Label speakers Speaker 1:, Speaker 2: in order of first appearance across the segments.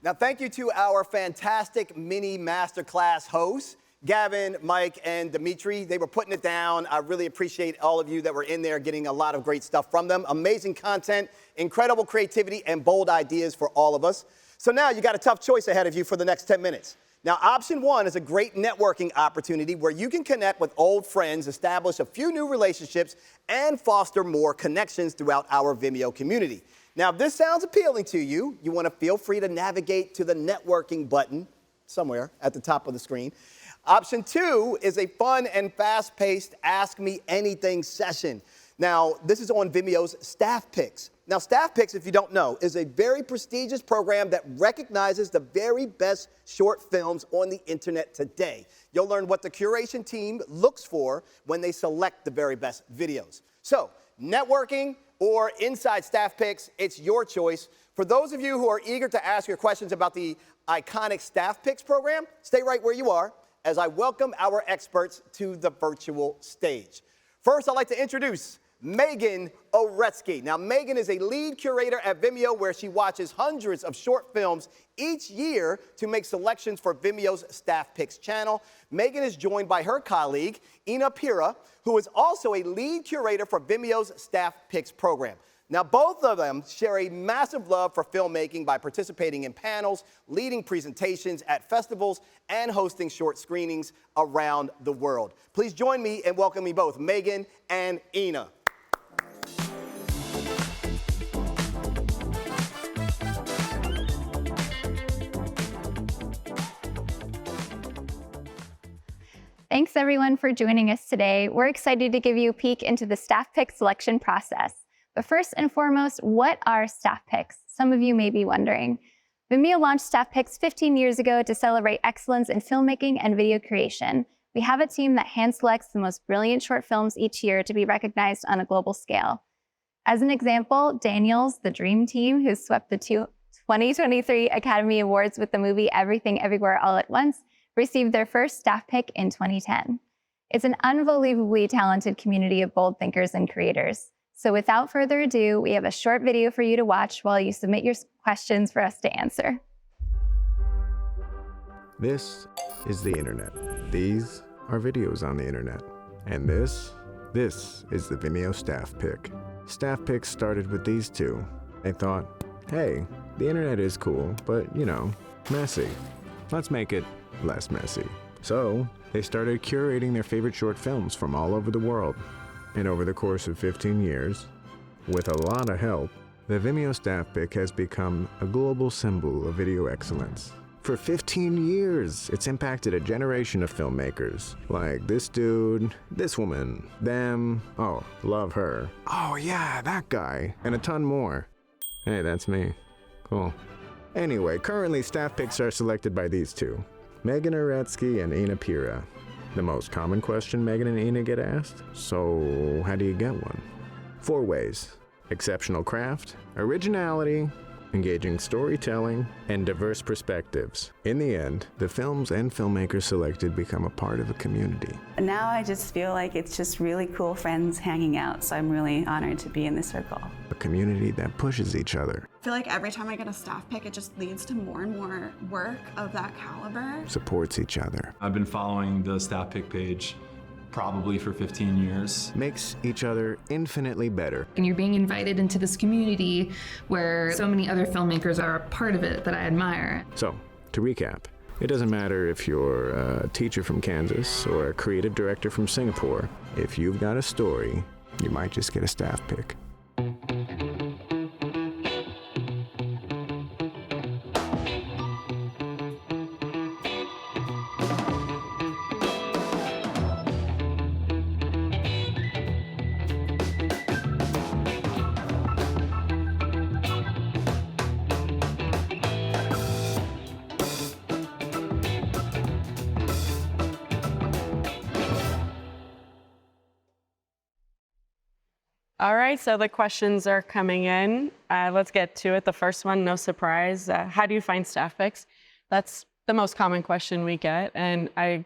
Speaker 1: Now, thank you to our fantastic mini masterclass hosts, Gavin, Mike, and Dimitri. They were putting it down. I really appreciate all of you that were in there getting a lot of great stuff from them. Amazing content, incredible creativity, and bold ideas for all of us. So now you got a tough choice ahead of you for the next 10 minutes. Now, option one is a great networking opportunity where you can connect with old friends, establish a few new relationships, and foster more connections throughout our Vimeo community. Now, if this sounds appealing to you, you want to feel free to navigate to the networking button somewhere at the top of the screen. Option two is a fun and fast-paced Ask Me Anything session. Now, this is on Vimeo's Staff Picks. Now, Staff Picks, if you don't know, is a very prestigious program that recognizes the very best short films on the internet today. You'll learn what the curation team looks for when they select the very best videos. So, networking or inside Staff Picks, it's your choice. For those of you who are eager to ask your questions about the iconic Staff Picks program, stay right where you are as I welcome our experts to the virtual stage. First, I'd like to introduce Meghan Oretsky. Now, Meghan is a lead curator at Vimeo where she watches hundreds of short films each year to make selections for Vimeo's Staff Picks channel. Meghan is joined by her colleague, Pira, who is also a lead curator for Vimeo's Staff Picks program. Now, both of them share a massive love for filmmaking by participating in panels, leading presentations at festivals, and hosting short screenings around the world. Please join me in welcoming both Meghan and Ina.
Speaker 2: Thanks everyone for joining us today. We're excited to give you a peek into the Staff Pick selection process. But first and foremost, what are Staff Picks? Some of you may be wondering. Vimeo launched Staff Picks 15 years ago to celebrate excellence in filmmaking and video creation. We have a team that hand selects the most brilliant short films each year to be recognized on a global scale. As an example, Daniel's The Dream Team, who swept the 2023 Academy Awards with the movie Everything Everywhere All at Once, received their first Staff Pick in 2010. It's an unbelievably talented community of bold thinkers and creators. So without further ado, we have a short video for you to watch while you submit your questions for us to answer.
Speaker 3: This is the internet. These are videos on the internet. And this is the Vimeo Staff Pick. Staff Picks started with these two. They thought, hey, the internet is cool, but you know, messy. Let's make it less messy. So they started curating their favorite short films from all over the world. And over the course of 15 years, with a lot of help, the Vimeo Staff Pick has become a global symbol of video excellence. For 15 years, it's impacted a generation of filmmakers. Like this dude, this woman, them, oh, love her. Oh yeah, that guy, and a ton more. Hey, that's me. Cool. Anyway, currently Staff Picks are selected by these two, Meghan Oretsky and Pira. The most common question Meghan and Ina get asked? So, how do you get one? 4 ways: exceptional craft, originality, engaging storytelling, and diverse perspectives. In the end, the films and filmmakers selected become a part of a community.
Speaker 4: Now I just feel like it's just really cool friends hanging out, so I'm really honored to be in this circle.
Speaker 3: A community that pushes each other.
Speaker 5: I feel like every time I get a staff pick, it just leads to more and more work of that caliber.
Speaker 3: Supports each other.
Speaker 6: I've been following the staff pick page probably for 15 years.
Speaker 3: Makes each other infinitely better.
Speaker 7: And you're being invited into this community where so many other filmmakers are a part of it that I admire.
Speaker 3: So, to recap, it doesn't matter if you're a teacher from Kansas or a creative director from Singapore. If you've got a story, you might just get a staff pick.
Speaker 8: All right, so the questions are coming in. Let's get to it. The first one, no surprise. How do you find staff picks? That's the most common question we get. And I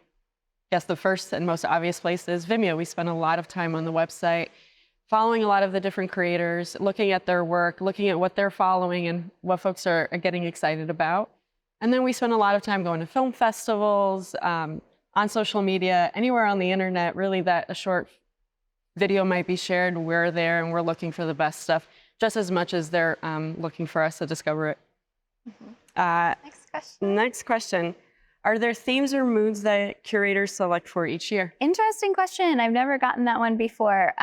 Speaker 8: guess the first and most obvious place is Vimeo. We spend a lot of time on the website, following a lot of the different creators, looking at their work, looking at what they're following and what folks are getting excited about. And then we spend a lot of time going to film festivals, on social media, anywhere on the internet, really that a short video might be shared. We're there and we're looking for the best stuff just as much as they're looking for us to discover it.
Speaker 2: Next question.
Speaker 8: Next question. Are there themes or moods that curators select for each year?
Speaker 2: Interesting question. I've never gotten that one before.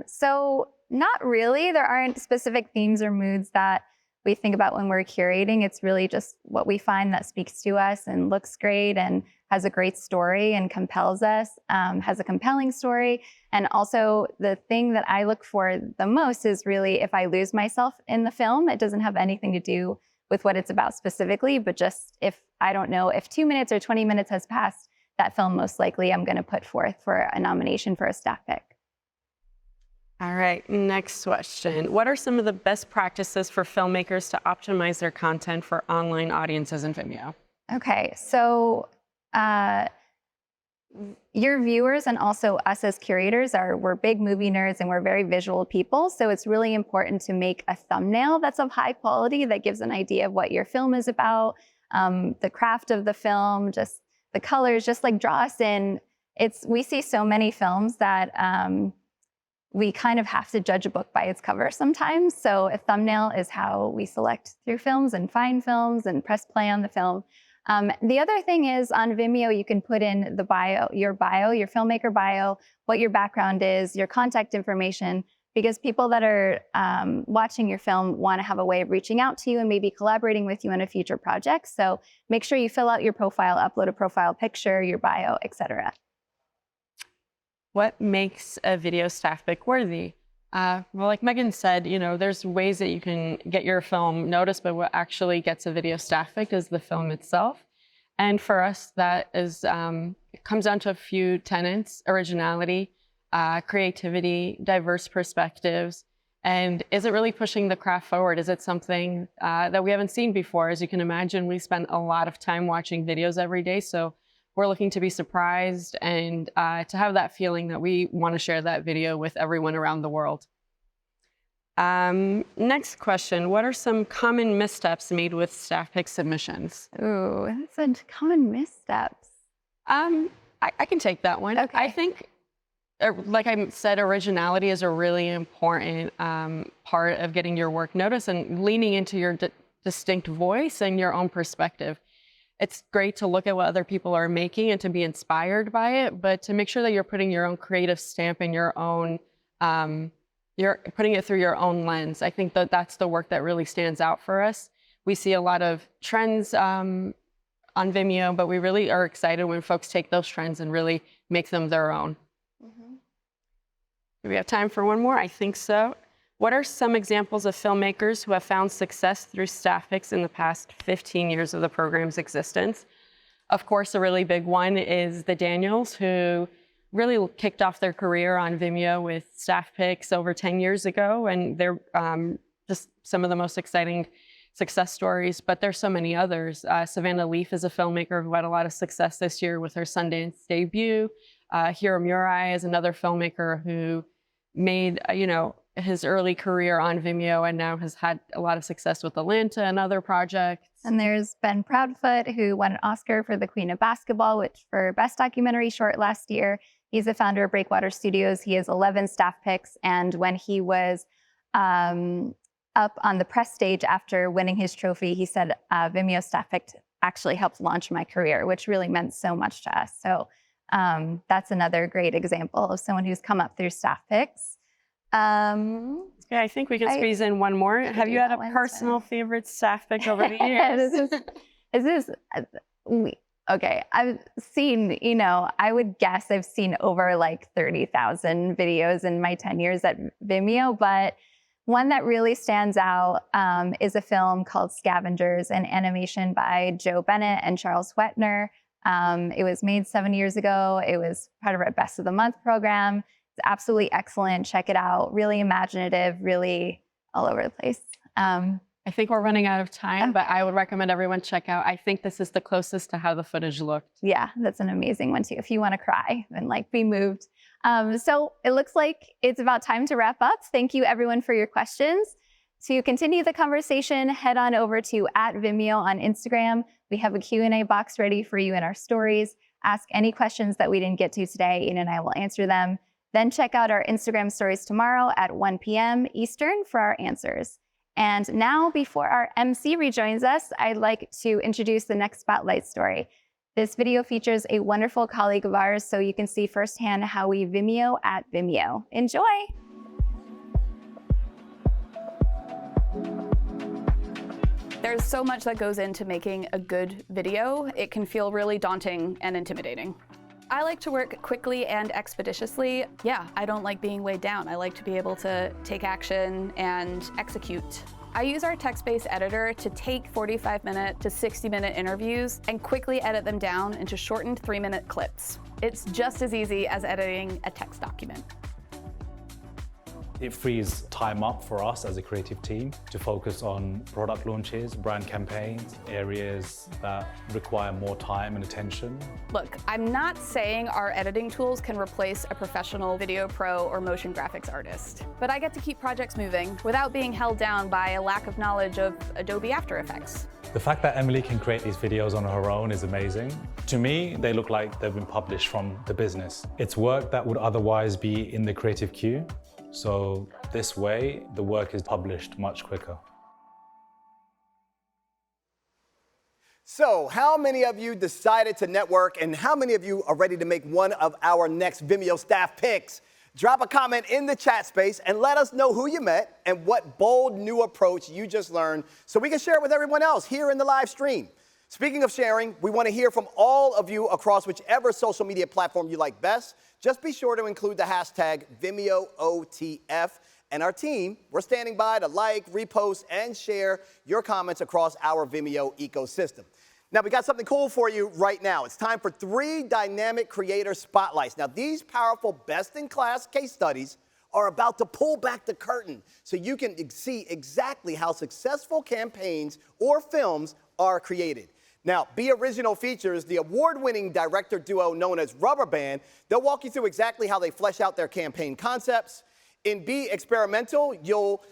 Speaker 2: So not really. There aren't specific themes or moods that we think about when we're curating. It's really just what we find that speaks to us and looks great and has a great story and compels us, has a compelling story. And also the thing that I look for the most is really if I lose myself in the film, it doesn't have anything to do with what it's about specifically, but just if I don't know if 2 minutes or 20 minutes has passed, that film most likely I'm going to put forth for a nomination for a staff pick.
Speaker 8: All right, next question. What are some of the best practices for filmmakers to optimize their content for online audiences in Vimeo?
Speaker 2: Okay, so your viewers and also us as curators we're big movie nerds and we're very visual people. So it's really important to make a thumbnail that's of high quality that gives an idea of what your film is about, the craft of the film, just the colors, just like draw us in. We see so many films that we kind of have to judge a book by its cover sometimes. So a thumbnail is how we select through films and find films and press play on the film. The other thing is on Vimeo, you can put in the bio, your filmmaker bio, what your background is, your contact information, because people that are watching your film want to have a way of reaching out to you and maybe collaborating with you on a future project. So make sure you fill out your profile, upload a profile picture, your bio, etc.
Speaker 8: What makes a video staff pick worthy? Well, like Meghan said, there's ways that you can get your film noticed, but what actually gets a video staff pick is the film itself. And for us, that is, it comes down to a few tenets: originality, creativity, diverse perspectives, and is it really pushing the craft forward? Is it something that we haven't seen before? As you can imagine, we spend a lot of time watching videos every day, so we're looking to be surprised and to have that feeling that we want to share that video with everyone around the world. Next question. What are some common missteps made with staff pick submissions?
Speaker 2: Ooh, that's a common missteps.
Speaker 8: I can take that one.
Speaker 2: Okay.
Speaker 8: I think, like I said, originality is a really important part of getting your work noticed and leaning into your distinct voice and your own perspective. It's great to look at what other people are making and to be inspired by it, but to make sure that you're putting your own creative stamp and your own, you're putting it through your own lens. I think that that's the work that really stands out for us. We see a lot of trends on Vimeo, but we really are excited when folks take those trends and really make them their own.
Speaker 2: Mm-hmm.
Speaker 8: Do we have time for one more? I think so. What are some examples of filmmakers who have found success through staff picks in the past 15 years of the program's existence? Of course, a really big one is the Daniels, who really kicked off their career on Vimeo with staff picks over 10 years ago, and they're just some of the most exciting success stories, but there's so many others. Savannah Leaf is a filmmaker who had a lot of success this year with her Sundance debut. Hiro Murai is another filmmaker who made, his early career on Vimeo and now has had a lot of success with Atlanta and other projects.
Speaker 2: And there's Ben Proudfoot, who won an Oscar for The Queen of Basketball, which for Best Documentary Short last year. He's the founder of Breakwater Studios. He has 11 staff picks. And when he was up on the press stage after winning his trophy, he said, Vimeo staff pick actually helped launch my career, which really meant so much to us. So that's another great example of someone who's come up through staff picks.
Speaker 8: Yeah, I think we can squeeze in one more. Have you had a personal favorite staff pick over the years?
Speaker 2: Okay, I've seen, I would guess I've seen over like 30,000 videos in my 10 years at Vimeo, but one that really stands out is a film called Scavengers, an animation by Joe Bennett and Charles Wetner. It was made 7 years ago. It was part of our Best of the Month program. It's absolutely excellent. Check it out. Really imaginative, really all over the place.
Speaker 8: I think we're running out of time, but I would recommend everyone check out. I think this is the closest to how the footage looked.
Speaker 2: Yeah, that's an amazing one too, if you want to cry and be moved. So it looks like it's about time to wrap up. Thank you everyone for your questions. To continue the conversation, head on over to @Vimeo on Instagram. We have a Q&A box ready for you in our stories. Ask any questions that we didn't get to today, Ian and I will answer them. Then check out our Instagram stories tomorrow at 1 p.m. Eastern for our answers. And now, before our MC rejoins us, I'd like to introduce the next Spotlight story. This video features a wonderful colleague of ours, so you can see firsthand how we Vimeo at Vimeo. Enjoy!
Speaker 9: There's so much that goes into making a good video. It can feel really daunting and intimidating. I like to work quickly and expeditiously. Yeah, I don't like being weighed down. I like to be able to take action and execute. I use our text-based editor to take 45-minute to 60-minute interviews and quickly edit them down into shortened 3-minute clips. It's just as easy as editing a text document.
Speaker 10: It frees time up for us as a creative team to focus on product launches, brand campaigns, areas that require more time and attention.
Speaker 9: Look, I'm not saying our editing tools can replace a professional video pro or motion graphics artist, but I get to keep projects moving without being held down by a lack of knowledge of Adobe After Effects.
Speaker 10: The fact that Emily can create these videos on her own is amazing. To me, they look like they've been published from the business. It's work that would otherwise be in the creative queue. So this way, the work is published much quicker.
Speaker 1: So how many of you decided to network, and how many of you are ready to make one of our next Vimeo staff picks? Drop a comment in the chat space and let us know who you met and what bold new approach you just learned so we can share it with everyone else here in the live stream. Speaking of sharing, we want to hear from all of you across whichever social media platform you like best. Just be sure to include the hashtag VimeoOTF. And our team, we're standing by to like, repost, and share your comments across our Vimeo ecosystem. Now, we got something cool for you right now. It's time for 3 dynamic creator spotlights. Now, these powerful best-in-class case studies are about to pull back the curtain so you can see exactly how successful campaigns or films are created. Now, Be Original features the award-winning director duo known as Rubber Band. They'll walk you through exactly how they flesh out their campaign concepts. In Be Experimental, you'll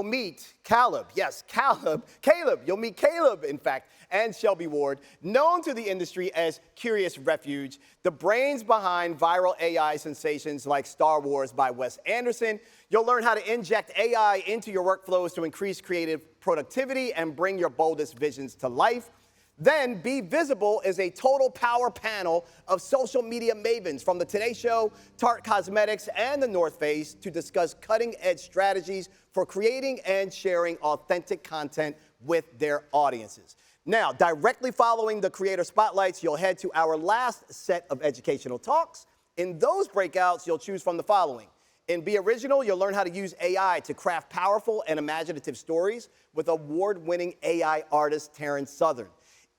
Speaker 1: meet Caleb. Yes, Caleb. You'll meet Caleb, in fact, and Shelby Ward, known to the industry as Curious Refuge, the brains behind viral AI sensations like Star Wars by Wes Anderson. You'll learn how to inject AI into your workflows to increase creative productivity and bring your boldest visions to life. Then, Be Visible is a total power panel of social media mavens from The Today Show, Tarte Cosmetics, and The North Face to discuss cutting-edge strategies for creating and sharing authentic content with their audiences. Now, directly following the creator spotlights, you'll head to our last set of educational talks. In those breakouts, you'll choose from the following. In Be Original, you'll learn how to use AI to craft powerful and imaginative stories with award-winning AI artist Terrence Southern.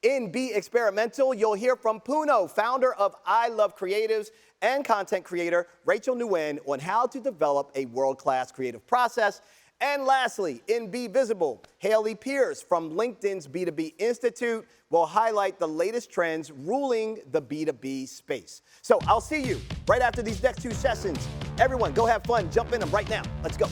Speaker 1: In Be Experimental, you'll hear from Puno, founder of I Love Creatives, and content creator Rachel Nguyen on how to develop a world-class creative process. And lastly, in Be Visible, Haley Pierce from LinkedIn's B2B Institute will highlight the latest trends ruling the B2B space. So I'll see you right after these next 2 sessions. Everyone, go have fun. Jump in them right now. Let's go.